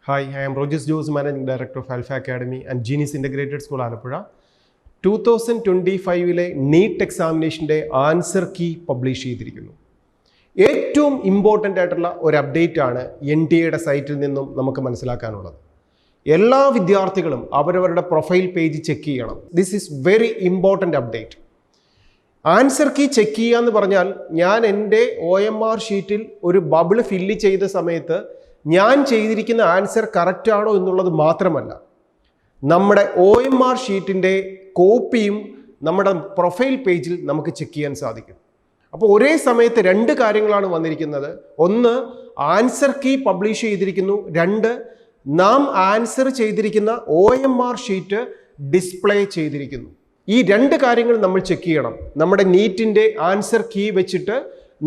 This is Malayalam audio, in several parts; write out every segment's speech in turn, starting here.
Hi, I am Rogers Jose, Managing Director of Alpha Academy and Genius Integrated School, Alappuzha. 2025 NEET എക്സാമിനേഷൻ്റെ ആൻസർ കീ പബ്ലിഷ് ചെയ്തിരിക്കുന്നു. ഏറ്റവും ഇമ്പോർട്ടൻ്റ് ആയിട്ടുള്ള ഒരു അപ്ഡേറ്റ് ആണ് NTA സൈറ്റിൽ നിന്നും നമുക്ക് മനസ്സിലാക്കാനുള്ളത്. എല്ലാ വിദ്യാർത്ഥികളും അവരവരുടെ പ്രൊഫൈൽ പേജ് ചെക്ക് ചെയ്യണം. This is very important update. Answer key check ചെയ്യുക എന്ന് പറഞ്ഞാൽ ഞാൻ എൻ്റെ OMR ഷീറ്റിൽ ഒരു ബബിൾ ഫില്ല് ചെയ്ത സമയത്ത് ഞാൻ ചെയ്തിരിക്കുന്ന ആൻസർ കറക്റ്റ് ആണോ എന്നുള്ളത് മാത്രമല്ല, നമ്മുടെ OMR ഷീറ്റിൻ്റെ കോപ്പിയും നമ്മുടെ പ്രൊഫൈൽ പേജിൽ നമുക്ക് ചെക്ക് ചെയ്യാൻ സാധിക്കും. അപ്പോൾ ഒരേ സമയത്ത് രണ്ട് കാര്യങ്ങളാണ് വന്നിരിക്കുന്നത്. ഒന്ന്, ആൻസർ കീ പബ്ലിഷ് ചെയ്തിരിക്കുന്നു. രണ്ട്, നാം ആൻസർ ചെയ്തിരിക്കുന്ന OMR ഷീറ്റ് ഡിസ്പ്ലേ ചെയ്തിരിക്കുന്നു. ഈ രണ്ട് കാര്യങ്ങൾ നമ്മൾ ചെക്ക് ചെയ്യണം. നമ്മുടെ നീറ്റിൻ്റെ ആൻസർ കീ വെച്ചിട്ട്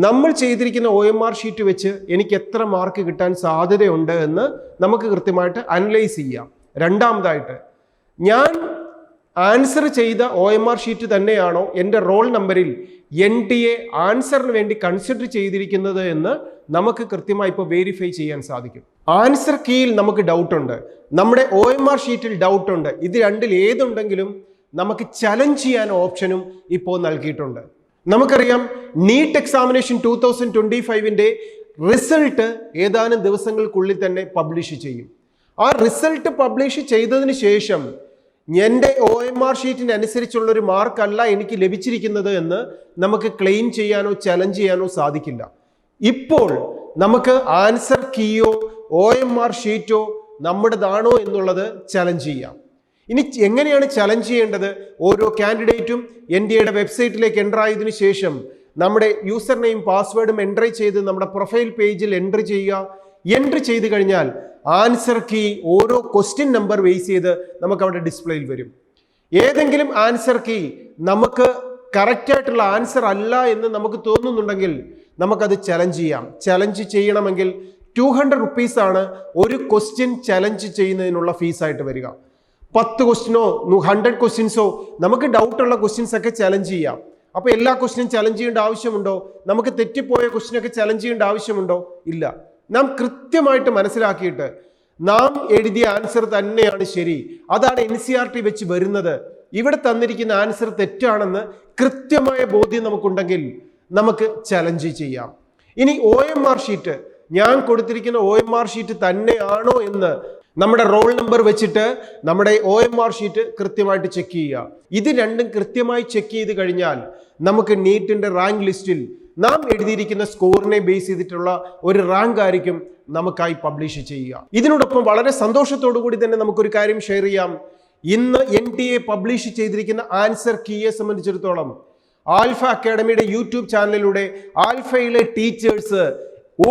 നമ്മൾ ചെയ്തിരിക്കുന്ന OMR ഷീറ്റ് വെച്ച് എനിക്ക് എത്ര മാർക്ക് കിട്ടാൻ സാധ്യതയുണ്ട് എന്ന് നമുക്ക് കൃത്യമായിട്ട് അനലൈസ് ചെയ്യാം. രണ്ടാമതായിട്ട്, ഞാൻ ആൻസർ ചെയ്ത OMR ഷീറ്റ് തന്നെയാണോ എൻ്റെ റോൾ നമ്പറിൽ NTA ആൻസറിന് വേണ്ടി കൺസിഡർ ചെയ്തിരിക്കുന്നത് എന്ന് നമുക്ക് കൃത്യമായി ഇപ്പോൾ വെരിഫൈ ചെയ്യാൻ സാധിക്കും. ആൻസർ കീയിൽ നമുക്ക് ഡൗട്ടുണ്ട്, നമ്മുടെ OMR ഷീറ്റിൽ ഡൗട്ടുണ്ട്. ഇത് രണ്ടിൽ ഏതുണ്ടെങ്കിലും നമുക്ക് ചലഞ്ച് ചെയ്യാൻ ഓപ്ഷനും ഇപ്പോൾ നൽകിയിട്ടുണ്ട്. നമുക്കറിയാം, നീറ്റ് എക്സാമിനേഷൻ 2025ൻ്റെ റിസൾട്ട് ഏതാനും ദിവസങ്ങൾക്കുള്ളിൽ തന്നെ പബ്ലിഷ് ചെയ്യും. ആ റിസൾട്ട് പബ്ലിഷ് ചെയ്തതിന് ശേഷം എൻ്റെ OMR ഷീറ്റിന് അനുസരിച്ചുള്ളൊരു മാർക്കല്ല എനിക്ക് ലഭിച്ചിരിക്കുന്നത് എന്ന് നമുക്ക് ക്ലെയിം ചെയ്യാനോ ചലഞ്ച് ചെയ്യാനോ സാധിക്കില്ല. ഇപ്പോൾ നമുക്ക് ആൻസർ കീയോ OMR ഷീറ്റോ നമ്മുടേതാണോ എന്നുള്ളത് ചലഞ്ച് ചെയ്യാം. ഇനി എങ്ങനെയാണ് ചലഞ്ച് ചെയ്യേണ്ടത്? ഓരോ കാൻഡിഡേറ്റും NTA വെബ്സൈറ്റിലേക്ക് എൻ്റർ ആയതിനു ശേഷം നമ്മുടെ യൂസർ നെയിം പാസ്വേഡും എൻ്റർ ചെയ്ത് നമ്മുടെ പ്രൊഫൈൽ പേജിൽ എൻ്റർ ചെയ്യുക. എൻ്റർ ചെയ്ത് കഴിഞ്ഞാൽ ആൻസർ കീ ഓരോ ക്വസ്റ്റ്യൻ നമ്പർ ബേസ് ചെയ്ത് നമുക്ക് അവിടെ ഡിസ്പ്ലേയിൽ വരും. ഏതെങ്കിലും ആൻസർ കീ നമുക്ക് കറക്റ്റായിട്ടുള്ള ആൻസർ അല്ല എന്ന് നമുക്ക് തോന്നുന്നുണ്ടെങ്കിൽ നമുക്കത് ചലഞ്ച് ചെയ്യാം. ചലഞ്ച് ചെയ്യണമെങ്കിൽ 200 റുപ്പീസാണ് ഒരു ക്വസ്റ്റ്യൻ ചലഞ്ച് ചെയ്യുന്നതിനുള്ള ഫീസായിട്ട് വരിക. 10 ക്വസ്റ്റ്യനോ 100 ക്വസ്റ്റ്യൻസോ നമുക്ക് ഡൗട്ടുള്ള ക്വസ്റ്റ്യൻസ് ഒക്കെ ചലഞ്ച് ചെയ്യാം. അപ്പോൾ എല്ലാ ക്വസ്റ്റ്യനും ചലഞ്ച് ചെയ്യേണ്ട ആവശ്യമുണ്ടോ? നമുക്ക് തെറ്റിപ്പോയ ക്വസ്റ്റ്യനൊക്കെ ചലഞ്ച് ചെയ്യേണ്ട ആവശ്യമുണ്ടോ? ഇല്ല. നാം കൃത്യമായിട്ട് മനസ്സിലാക്കിയിട്ട് നാം എഴുതിയ ആൻസർ തന്നെയാണ് ശരി, അതാണ് NCERT വെച്ച് വരുന്നത്, ഇവിടെ തന്നിരിക്കുന്ന ആൻസർ തെറ്റാണെന്ന് കൃത്യമായ ബോധ്യം നമുക്കുണ്ടെങ്കിൽ നമുക്ക് ചലഞ്ച് ചെയ്യാം. ഇനി OMR ഷീറ്റ്, ഞാൻ കൊടുത്തിരിക്കുന്ന OMR ഷീറ്റ് തന്നെയാണോ എന്ന് നമ്മുടെ റോൾ നമ്പർ വെച്ചിട്ട് നമ്മുടെ OMR ഷീറ്റ് കൃത്യമായിട്ട് ചെക്ക് ചെയ്യുക. ഇത് രണ്ടും കൃത്യമായി ചെക്ക് ചെയ്ത് കഴിഞ്ഞാൽ നമുക്ക് നീറ്റിൻ്റെ റാങ്ക് ലിസ്റ്റിൽ നാം എഴുതിയിരിക്കുന്ന സ്കോറിനെ ബേസ് ചെയ്തിട്ടുള്ള ഒരു റാങ്ക് ആയിരിക്കും നമുക്കായി പബ്ലിഷ് ചെയ്യുക. ഇതിനോടൊപ്പം വളരെ സന്തോഷത്തോടു കൂടി തന്നെ നമുക്കൊരു കാര്യം ഷെയർ ചെയ്യാം. ഇന്ന് NTA പബ്ലിഷ് ചെയ്തിരിക്കുന്ന ആൻസർ കീയെ സംബന്ധിച്ചിടത്തോളം ആൽഫ അക്കാഡമിയുടെ യൂട്യൂബ് ചാനലിലൂടെ ആൽഫയിലെ ടീച്ചേഴ്സ്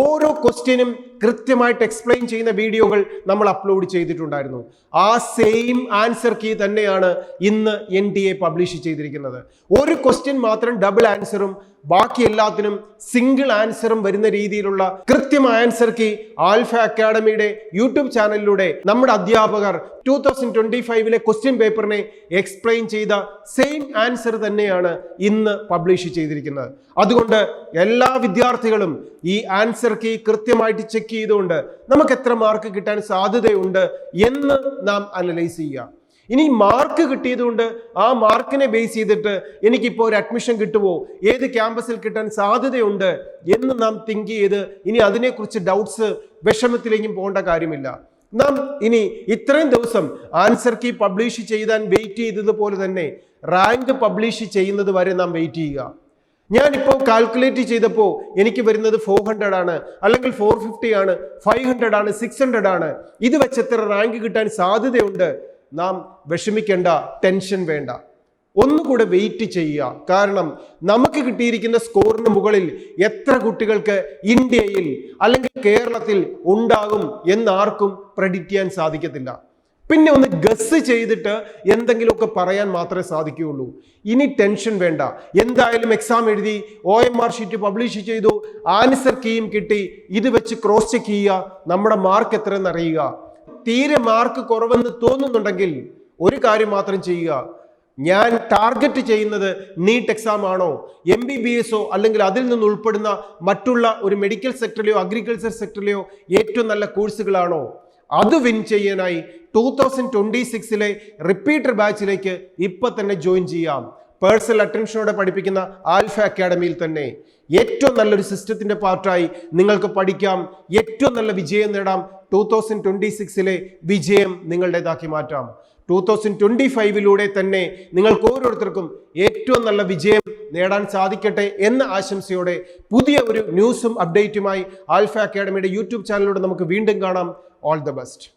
ഓരോ ക്വസ്റ്റ്യനും കൃത്യമായിട്ട് എക്സ്പ്ലെയിൻ ചെയ്യുന്ന വീഡിയോകൾ നമ്മൾ അപ്ലോഡ് ചെയ്തിട്ടുണ്ടായിരുന്നു. ആ സെയിം ആൻസർ കീ തന്നെയാണ് ഇന്ന് NTA പബ്ലിഷ് ചെയ്തിരിക്കുന്നത്. ഒരു ക്വസ്റ്റ്യൻ മാത്രം ഡബിൾ ആൻസറും ബാക്കി എല്ലാത്തിനും സിംഗിൾ ആൻസറും വരുന്ന രീതിയിലുള്ള കൃത്യമായ ആൻസർ കീ ആൽഫ അക്കാഡമിയുടെ യൂട്യൂബ് ചാനലിലൂടെ നമ്മുടെ അധ്യാപകർ 2025ലെ ക്വസ്റ്റ്യൻ പേപ്പറിനെ എക്സ്പ്ലെയിൻ ചെയ്ത സെയിം ആൻസർ തന്നെയാണ് ഇന്ന് പബ്ലിഷ് ചെയ്തിരിക്കുന്നത്. അതുകൊണ്ട് എല്ലാ വിദ്യാർത്ഥികളും ഈ ആൻസർ കീ കൃത്യമായിട്ട് ചെക്ക് ചെയ്തുകൊണ്ട് നമുക്ക് എത്ര മാർക്ക് കിട്ടാൻ സാധ്യതയുണ്ട് എന്ന് നാം അനലൈസ് ചെയ്യുക. ഇനി മാർക്ക് കിട്ടിയതുകൊണ്ട് ആ മാർക്കിനെ ബേസ് ചെയ്തിട്ട് എനിക്കിപ്പോൾ ഒരു അഡ്മിഷൻ കിട്ടുമോ, ഏത് ക്യാമ്പസിൽ കിട്ടാൻ സാധ്യതയുണ്ട് എന്ന് നാം തിങ്ക് ചെയ്ത് ഇനി അതിനെക്കുറിച്ച് ഡൗട്ട്സ് വിഷമത്തിലേക്കും പോകേണ്ട കാര്യമില്ല. നാം ഇനി ഇത്രയും ദിവസം ആൻസർ കീ പബ്ലിഷ് ചെയ്താൻ വെയിറ്റ് ചെയ്തതുപോലെ തന്നെ റാങ്ക് പബ്ലിഷ് ചെയ്യുന്നത് വരെ നാം വെയിറ്റ് ചെയ്യുക. ഞാനിപ്പോൾ കാൽക്കുലേറ്റ് ചെയ്തപ്പോൾ എനിക്ക് വരുന്നത് 400 ആണ്, അല്ലെങ്കിൽ 450 ആണ്, 500 ആണ്, 600 ആണ്. ഇത് വെച്ച് എത്ര റാങ്ക് കിട്ടാൻ സാധ്യതയുണ്ട്? നാം വിഷമിക്കേണ്ട, ടെൻഷൻ വേണ്ട, ഒന്നുകൂടെ വെയിറ്റ് ചെയ്യുക. കാരണം നമുക്ക് കിട്ടിയിരിക്കുന്ന സ്കോറിന് മുകളിൽ എത്ര കുട്ടികൾക്ക് ഇന്ത്യയിൽ അല്ലെങ്കിൽ കേരളത്തിൽ ഉണ്ടാകും എന്നാർക്കും പ്രെഡിക്റ്റ് ചെയ്യാൻ സാധിക്കത്തില്ല. പിന്നെ ഒന്ന് ഗസ് ചെയ്തിട്ട് എന്തെങ്കിലുമൊക്കെ പറയാൻ മാത്രമേ സാധിക്കുകയുള്ളൂ. ഇനി ടെൻഷൻ വേണ്ട. എന്തായാലും എക്സാം എഴുതി, OMR ഷീറ്റ് പബ്ലിഷ് ചെയ്തു, ആൻസർ കീയും കിട്ടി. ഇത് വെച്ച് ക്രോസ് ചെക്ക് ചെയ്യുക, നമ്മുടെ മാർക്ക് എത്രയെന്ന് അറിയുക. തീരെ മാർക്ക് കുറവെന്ന് തോന്നുന്നുണ്ടെങ്കിൽ ഒരു കാര്യം മാത്രം ചെയ്യുക, ഞാൻ ടാർഗറ്റ് ചെയ്യുന്നത് നീറ്റ് എക്സാം ആണോ, MBBS അല്ലെങ്കിൽ അതിൽ നിന്ന് ഉൾപ്പെടുന്ന മറ്റുള്ള ഒരു മെഡിക്കൽ സെക്ടറിലെയോ അഗ്രികൾച്ചർ സെക്ടറിലെയോ ഏറ്റവും നല്ല കോഴ്സുകളാണോ, അത് വിൻ ചെയ്യാനായി 2026 റിപ്പീറ്റർ ബാച്ചിലേക്ക് ഇപ്പൊ തന്നെ ജോയിൻ ചെയ്യാം. പേഴ്സണൽ അറ്റൻഷനോടെ പഠിപ്പിക്കുന്ന ആൽഫ അക്കാഡമിയിൽ തന്നെ ഏറ്റവും നല്ലൊരു സിസ്റ്റത്തിന്റെ പാർട്ടായി നിങ്ങൾക്ക് പഠിക്കാം. ഏറ്റവും നല്ല വിജയം നേടാം. 2026 വിജയം നിങ്ങളുടേതാക്കി മാറ്റാം. 2025 തന്നെ നിങ്ങൾക്ക് ഓരോരുത്തർക്കും ഏറ്റവും നല്ല വിജയം നേടാൻ സാധിക്കട്ടെ എന്ന ആശംസയോടെ പുതിയ ഒരു ന്യൂസും അപ്ഡേറ്റുമായി ആൽഫ അക്കാഡമിയുടെ യൂട്യൂബ് ചാനലിലൂടെ നമുക്ക് വീണ്ടും കാണാം. All the best.